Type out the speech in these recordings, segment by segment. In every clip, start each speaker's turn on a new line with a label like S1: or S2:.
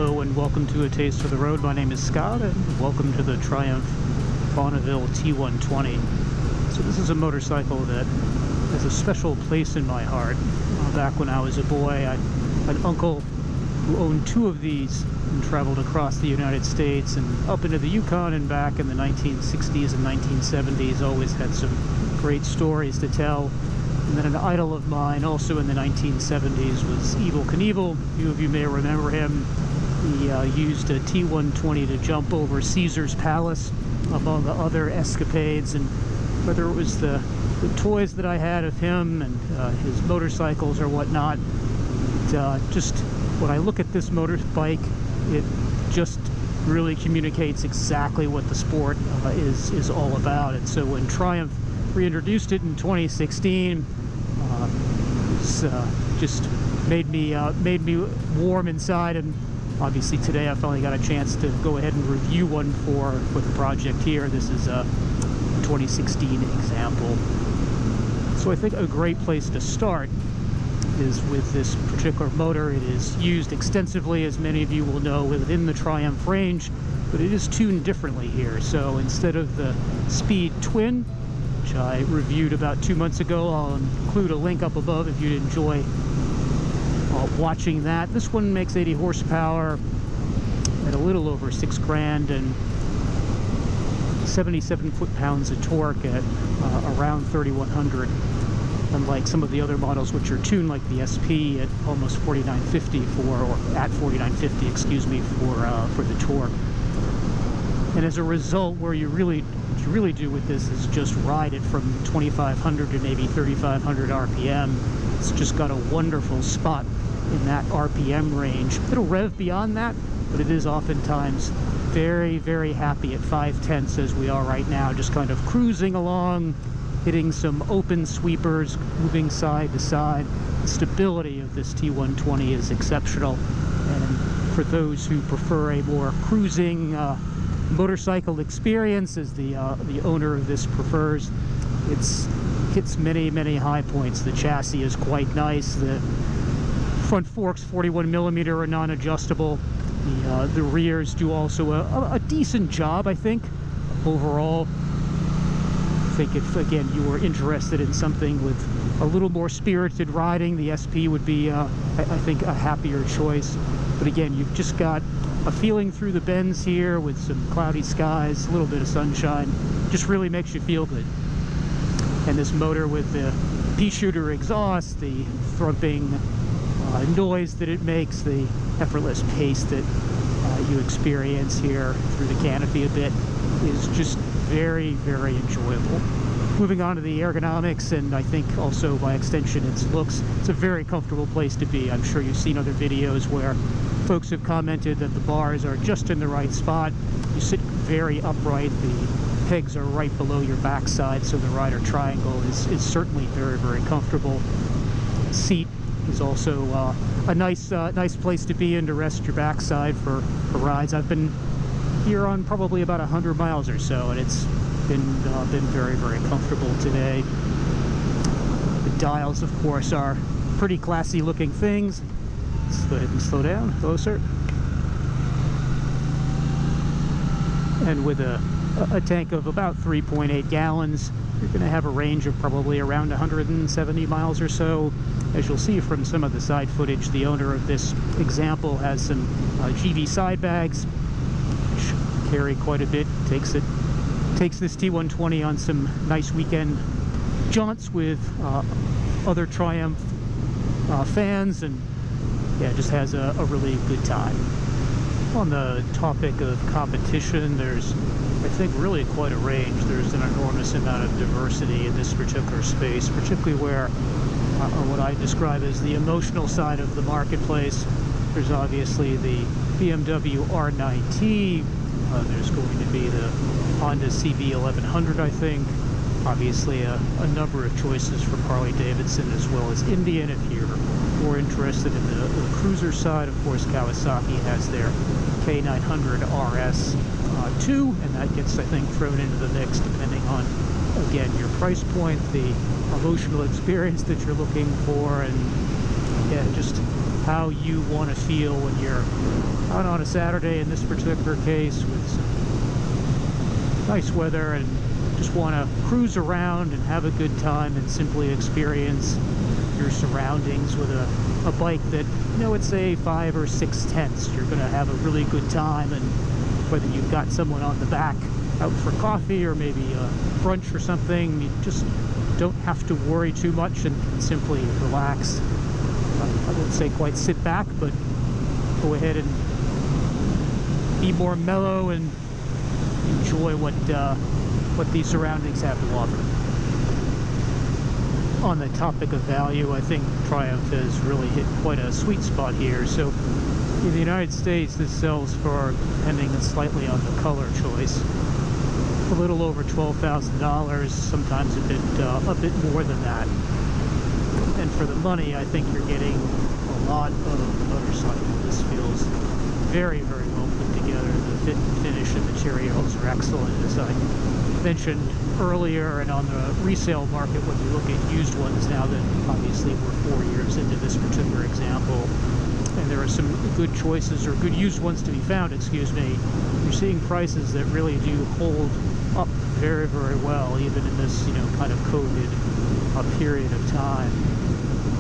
S1: Hello and welcome to A Taste of the Road. My name is Scott and welcome to the Triumph Bonneville T120. So this is a motorcycle that has a special place in my heart. Back when I was a boy, I had an uncle who owned two of these and traveled across the United States and up into the Yukon and back in the 1960s and 1970s. Always had some great stories to tell. And then an idol of mine also in the 1970s was Evel Knievel. A few of you may remember him. He used a T120 to jump over Caesar's Palace, among other escapades. And whether it was the toys that I had of him and his motorcycles or whatnot, just when I look at this motorbike, it just really communicates exactly what the sport is all about. And so when Triumph reintroduced it in 2016, just made me warm inside. And obviously today I finally got a chance to go ahead and review one for the project here. This is a 2016 example. So I think a great place to start is with this particular motor. It is used extensively, as many of you will know, within the Triumph range, but it is tuned differently here. So instead of the Speed Twin, which I reviewed about 2 months ago, I'll include a link up above if you'd enjoy watching that. This one makes 80 horsepower at a little over 6 grand and 77 foot-pounds of torque at around 3,100. Unlike some of the other models which are tuned like the SP at almost 4,950 or at 4,950, excuse me, for the torque. And as a result, what you really do with this is just ride it from 2,500 to maybe 3,500 RPM. It's just got a wonderful spot in that RPM range. It'll rev beyond that, but it is oftentimes very, very happy at 5/10 as we are right now, just kind of cruising along, hitting some open sweepers, moving side to side. The stability of this T120 is exceptional, and for those who prefer a more cruising motorcycle experience, as the owner of this prefers, it hits many high points. The chassis is quite nice. The front forks 41mm are non-adjustable. The rears do also a decent job, I think, overall. I think if, again, you were interested in something with a little more spirited riding, the SP would be, I think, a happier choice. But again, you've just got a feeling through the bends here with some cloudy skies, a little bit of sunshine. Just really makes you feel good. And this motor with the pea-shooter exhaust, the thrumping noise that it makes, the effortless pace that you experience here through the canopy a bit, is just very enjoyable. Moving on to the ergonomics, and I think also by extension its looks, it's a very comfortable place to be. I'm sure you've seen other videos where folks have commented that the bars are just in the right spot. You sit very upright, the pegs are right below your backside, so the rider triangle is certainly very comfortable. Seat is also a nice place to be in to rest your backside for rides. I've been here on probably about 100 miles or so, and it's been very comfortable today. The dials, of course, are pretty classy looking things. Let's go ahead and slow down, closer. And with a tank of about 3.8 gallons, you're going to have a range of probably around 170 miles or so. As you'll see from some of the side footage, the owner of this example has some GV side bags, which carry quite a bit. Takes this T120 on some nice weekend jaunts with other Triumph fans, and yeah, just has a really good time. On the topic of competition, there's, I think, really quite a range. There's an enormous amount of diversity in this particular space, particularly where what I describe as the emotional side of the marketplace. There's obviously the BMW R9T. There's going to be the Honda CB1100, I think. Obviously a number of choices from Harley-Davidson as well as Indian. If you're more interested in the cruiser side, of course, Kawasaki has their K900 RS 2, and that gets, I think, thrown into the mix depending on, again, your price point, the emotional experience that you're looking for, and yeah, just how you want to feel when you're out on a Saturday, in this particular case, with some nice weather, and just want to cruise around and have a good time and simply experience your surroundings with a bike that, you know, it's a 5 or 6 tenths. You're going to have a really good time, and whether you've got someone on the back out for coffee or maybe a brunch or something, you just don't have to worry too much and can simply relax. I wouldn't say quite sit back, but go ahead and be more mellow and enjoy what these surroundings have to offer. On the topic of value, I think Triumph has really hit quite a sweet spot here. So in the United States, this sells for, depending slightly on the color choice, a little over $12,000, sometimes a bit more than that. And for the money, I think you're getting a lot of motorcycle. This feels very, very well put together. The fit and finish and materials are excellent, as I mentioned earlier. And on the resale market, when you look at used ones now, that obviously we're 4 years into this particular example, and there are some good choices, or good used ones to be found, excuse me, you're seeing prices that really do hold up very, very well, even in this, you know, kind of COVID period of time.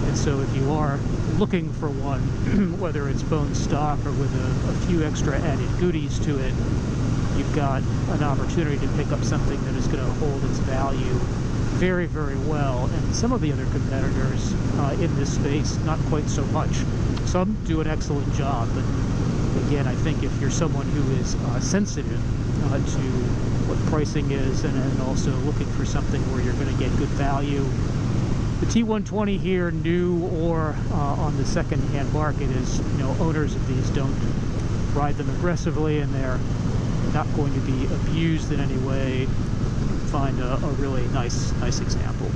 S1: And so if you are looking for one, whether it's bone stock or with a few extra added goodies to it, you've got an opportunity to pick up something that is going to hold its value very, very well. And some of the other competitors in this space, not quite so much. Some do an excellent job, but again, I think if you're someone who is sensitive to what pricing is, and also looking for something where you're going to get good value, the T120 here, new or on the second-hand market, is, you know, owners of these don't ride them aggressively, and they're not going to be abused in any way. Find a really nice example.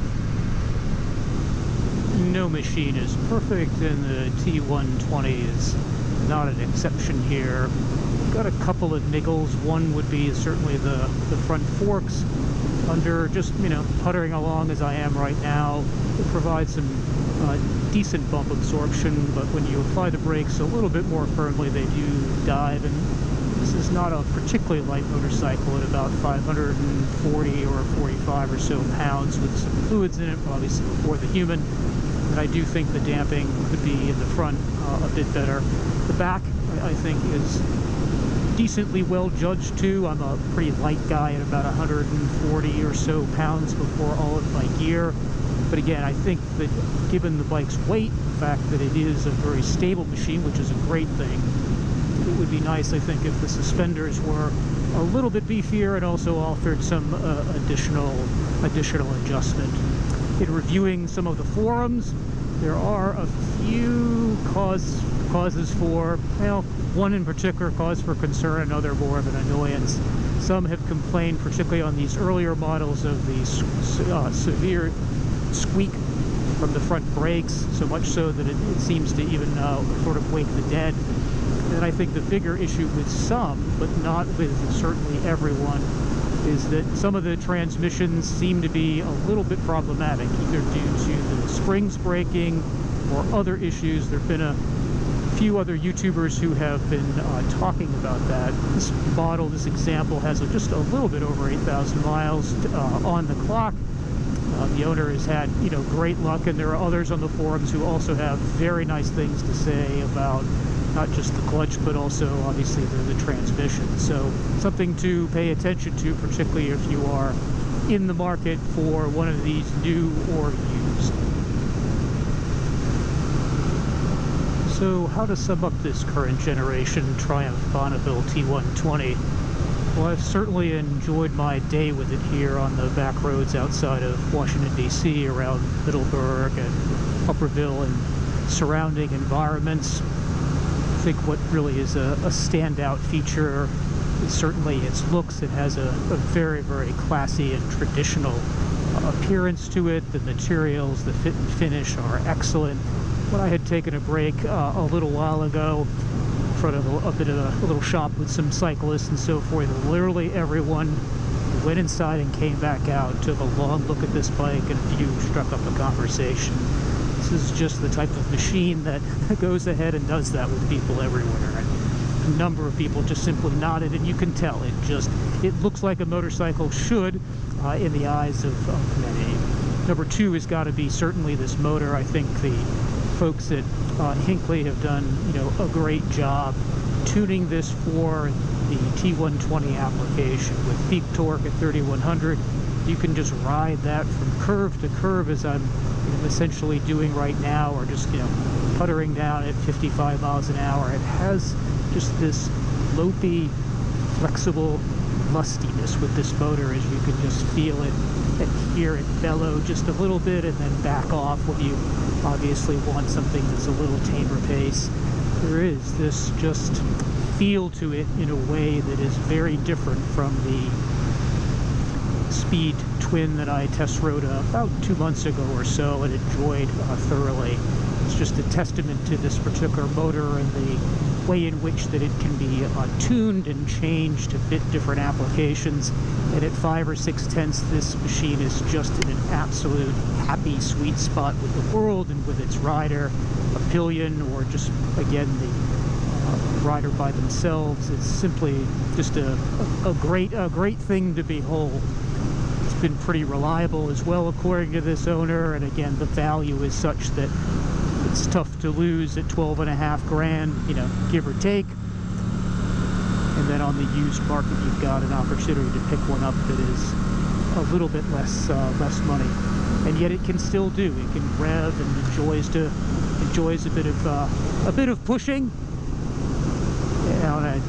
S1: No machine is perfect, and the T120 is not an exception here. Got a couple of niggles. One would be certainly the front forks. Under just, you know, puttering along as I am right now, it provides some decent bump absorption, but when you apply the brakes a little bit more firmly, they do dive. And this is not a particularly light motorcycle at about 540 or 45 or so pounds, with some fluids in it, obviously before the human. And I do think the damping could be in the front a bit better. The back, I think, is decently well judged too. I'm a pretty light guy at about 140 or so pounds before all of my gear. But again, I think that given the bike's weight, the fact that it is a very stable machine, which is a great thing, it would be nice, I think, if the suspenders were a little bit beefier and also offered some additional adjustment. In reviewing some of the forums, there are a few causes for, well, one in particular cause for concern, another more of an annoyance. Some have complained, particularly on these earlier models, of the severe squeak from the front brakes, so much so that it seems to even sort of wake the dead. And I think the bigger issue with some, but not with certainly everyone, is that some of the transmissions seem to be a little bit problematic, either due to the springs breaking or other issues. There have been a few other YouTubers who have been talking about that. This model, this example, has just a little bit over 8,000 miles on the clock. The owner has had, you know, great luck, and there are others on the forums who also have very nice things to say about not just the clutch, but also obviously the transmission. So something to pay attention to, particularly if you are in the market for one of these new or used. So how to sum up this current generation Triumph Bonneville T120? Well, I've certainly enjoyed my day with it here on the back roads outside of Washington, D.C., around Middleburg and Upperville and surrounding environments. I think what really is a standout feature is certainly its looks. It has a very, very classy and traditional appearance to it. The materials, the fit and finish are excellent. When I had taken a break a little while ago in front of a little shop with some cyclists and so forth, literally everyone went inside and came back out, took a long look at this bike, and a few struck up a conversation. This is just the type of machine that goes ahead and does that with people everywhere. And a number of people just simply nodded, and you can tell it looks like a motorcycle should in the eyes of many. Number two has got to be certainly this motor. I think the folks at Hinckley have done, a great job tuning this for the T120 application with peak torque at 3100. You can just ride that from curve to curve, as I'm essentially doing right now, or just puttering down at 55 miles an hour. It has just this lopey, flexible lustiness with this motor, as you can just feel it and hear it bellow just a little bit and then back off when you obviously want something that's a little tamer pace. There is this just feel to it in a way that is very different from the Speed Twin that I test rode about 2 months ago or so and enjoyed thoroughly. It's just a testament to this particular motor and the way in which that it can be tuned and changed to fit different applications. And at 5 or 6/10, this machine is just in an absolute happy sweet spot with the world and with its rider, a pillion, or just again the rider by themselves. It's simply just a great thing to behold. It's been pretty reliable as well, according to this owner, and again, the value is such that it's tough to lose at 12.5 grand, give or take. And then on the used market, you've got an opportunity to pick one up that is a little bit less money, and yet it can still do. It can rev and enjoys a bit of pushing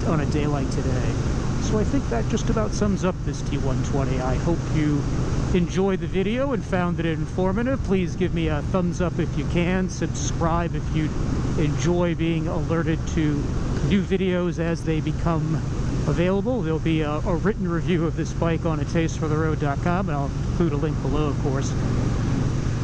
S1: on a day like today. So I think that just about sums up this T120. I hope you enjoyed the video and found it informative. Please give me a thumbs up if you can. Subscribe if you enjoy being alerted to new videos as they become available. There'll be a written review of this bike on atastefortheroad.com, and I'll include a link below, of course.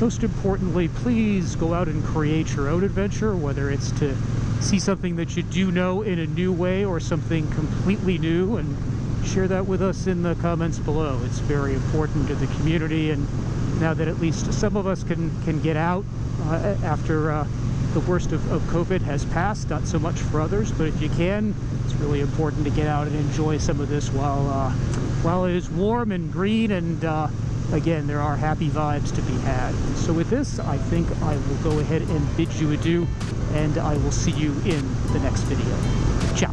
S1: Most importantly, please go out and create your own adventure, whether it's to see something that you do know in a new way or something completely new, and share that with us in the comments below. It's very important to the community, and now that at least some of us can get out after the worst of COVID has passed, not so much for others, but if you can, it's really important to get out and enjoy some of this while it is warm and green, and again, there are happy vibes to be had. So with this, I think I will go ahead and bid you adieu, and I will see you in the next video. Ciao.